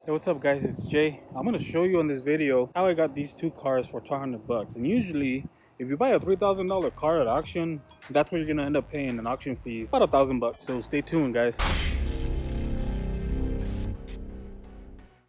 Hey, what's up guys, it's Jay. I'm gonna show you in this video how I got these two cars for 200 bucks. And usually if you buy a $3,000 car at auction, that's what you're gonna end up paying in auction fees, about 1,000 bucks. So stay tuned guys.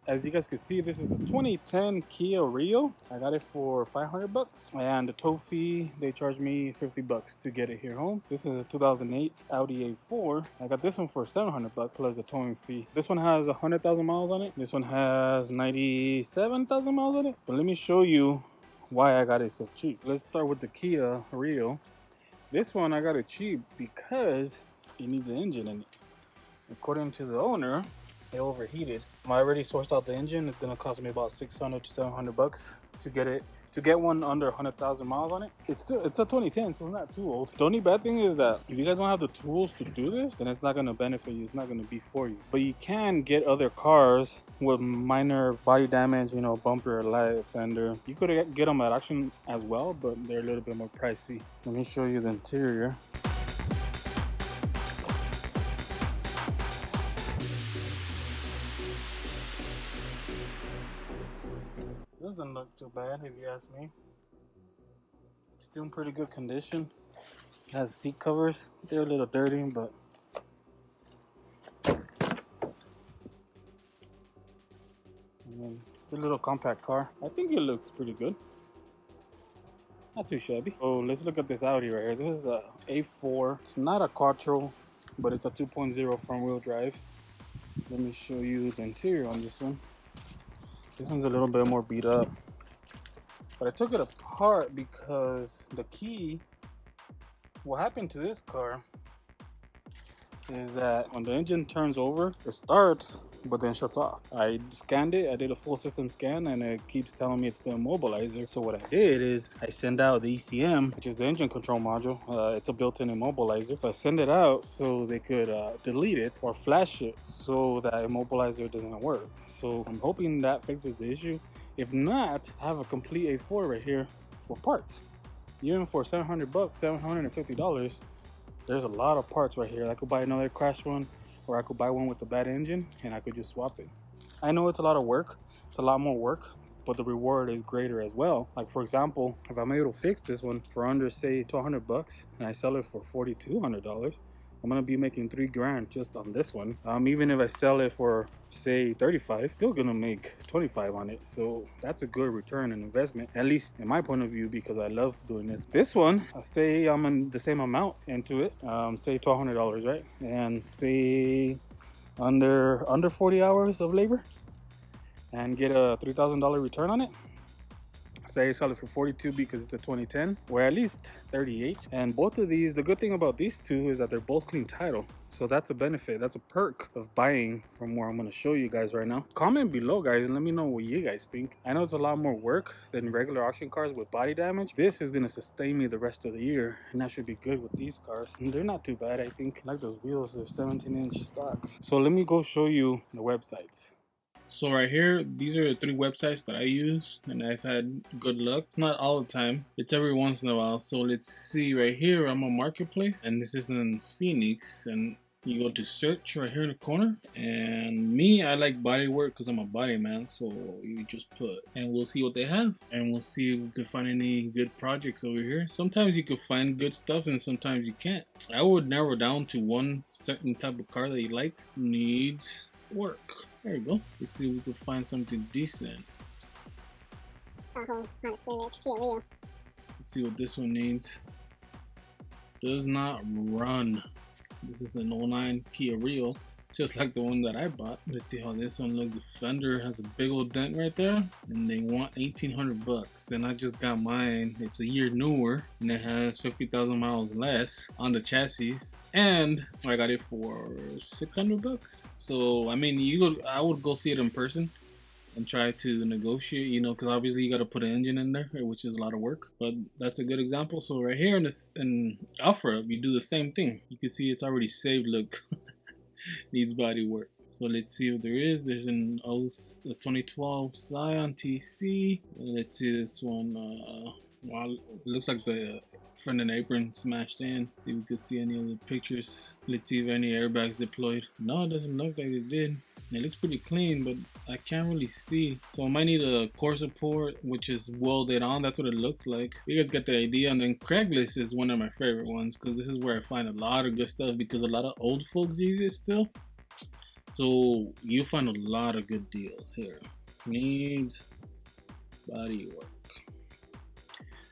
As you guys can see, this is the 2010 Kia Rio. I got it for 500 bucks, and the tow fee, they charged me 50 bucks to get it here home. This is a 2008 Audi A4. I got this one for 700 bucks plus the towing fee. This one has 100,000 miles on it. This one has 97,000 miles on it. But let me show you why I got it so cheap. Let's start with the Kia Rio. This one I got it cheap because it needs an engine in it. According to the owner, it overheated. I already sourced out the engine. It's gonna cost me about 600 to 700 bucks to get one under 100,000 miles on it. It's a 2010, so it's not too old. The only bad thing is that if you guys don't have the tools to do this, then it's not gonna benefit you. It's not gonna be for you. But you can get other cars with minor body damage, you know, bumper, light, fender. You could get them at auction as well, but they're a little bit more pricey. Let me show you the interior. Doesn't look too bad if you ask me. It's still in pretty good condition. It has seat covers. They're a little dirty, but it's a little compact car. I think it looks pretty good. Not too shabby. Oh, let's look at this Audi right here. This is a A4. It's not a Quattro, but it's a 2.0 front wheel drive. Let me show you the interior on this one. This one's a little bit more beat up, but I took it apart because the key, what happened to this car is that when the engine turns over, it starts but then shuts off. I scanned it, I did a full system scan, and it keeps telling me it's the immobilizer. So what I did is I send out the ECM, which is the engine control module. It's a built-in immobilizer. So I send it out so they could delete it or flash it so that immobilizer doesn't work. So I'm hoping that fixes the issue. If not, I have a complete A4 right here for parts. Even for 700 bucks, $750, there's a lot of parts right here. I could buy another crash one, or I could buy one with a bad engine and I could just swap it. I know it's a lot of work, it's a lot more work, but the reward is greater as well. Like for example, if I'm able to fix this one for under say 200 bucks and I sell it for $4,200, I'm gonna be making 3 grand just on this one. Even if I sell it for say 35, still gonna make 25 on it. So that's a good return on investment, at least in my point of view, because I love doing this. This one, say I'm in the same amount into it, say $1,200, right? And say under 40 hours of labor and get a $3,000 return on it. Say sell it for 42 because it's a 2010, or at least 38. And both of these, the good thing about these two is that they're both clean title. So that's a benefit, that's a perk of buying from where I'm going to show you guys right now. Comment below guys and let me know what you guys think. I know it's a lot more work than regular auction cars with body damage. This is going to sustain me the rest of the year, and that should be good with these cars. And they're not too bad, I think. I like those wheels, they're 17-inch stocks. So let me go show you the websites. So right here, these are the 3 websites that I use and I've had good luck. It's not all the time, it's every once in a while. So let's see, right here I'm on Marketplace and this is in Phoenix, and you go to search right here in the corner, and me, I like body work because I'm a body man. So you just put, and we'll see what they have, and we'll see if we can find any good projects over here. Sometimes you can find good stuff and sometimes you can't. I would narrow down to one certain type of car that you like needs work. There you go. Let's see if we can find something decent. Tahoe, Honda Civic, Kia Rio. Let's see what this one needs. Does not run. This is an 09 Kia Rio, just like the one that I bought. Let's see how this one looks. The fender has a big old dent right there, and they want 1,800 bucks. And I just got mine. It's a year newer, and it has 50,000 miles less on the chassis. And I got it for 600 bucks. So I mean, I would go see it in person and try to negotiate, you know, because obviously you got to put an engine in there, which is a lot of work. But that's a good example. So right here in Alpha, you do the same thing. You can see it's already saved. Look, needs body work. So let's see what there is. There's an 2012 Scion TC. Let's see this one. Wow, it looks like the front and apron smashed in. Let's see if we could see any other pictures. Let's see if any airbags deployed. No, it doesn't look like it did. It looks pretty clean, but I can't really see. So I might need a core support, which is welded on. That's what it looks like. You guys get the idea. And then Craigslist is one of my favorite ones because this is where I find a lot of good stuff because a lot of old folks use it still. So you find a lot of good deals here. Needs body work.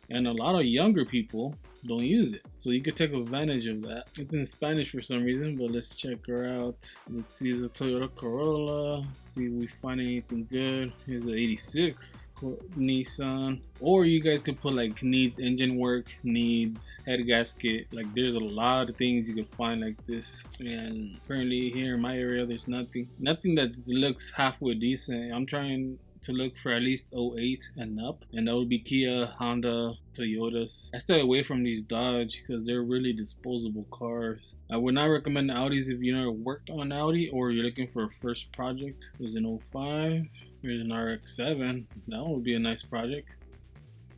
And a lot of younger people don't use it, so you could take advantage of that. It's in Spanish for some reason, but let's check her out. Let's see, it's a Toyota Corolla. See if we find anything good. Here's an 86 Nissan. Or you guys could put like needs engine work, needs head gasket. Like there's a lot of things you can find like this. And currently here in my area, there's nothing that looks halfway decent. I'm trying to look for at least 08 and up, and that would be Kia, Honda, Toyotas. I stay away from these Dodge because they're really disposable cars. I would not recommend Audis if you never worked on Audi or you're looking for a first project. There's an 05, here's an RX-7. That would be a nice project.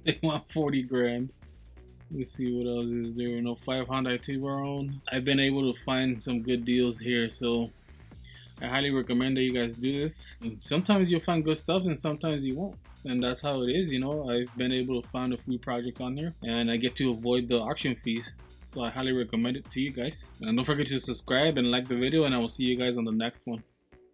They want 40 grand. Let's see what else is there. An 05 Honda Tiburon. I've been able to find some good deals here, so I highly recommend that you guys do this. And sometimes you'll find good stuff and sometimes you won't. And that's how it is, you know. I've been able to find a few projects on here and I get to avoid the auction fees. So I highly recommend it to you guys. And don't forget to subscribe and like the video, and I will see you guys on the next one.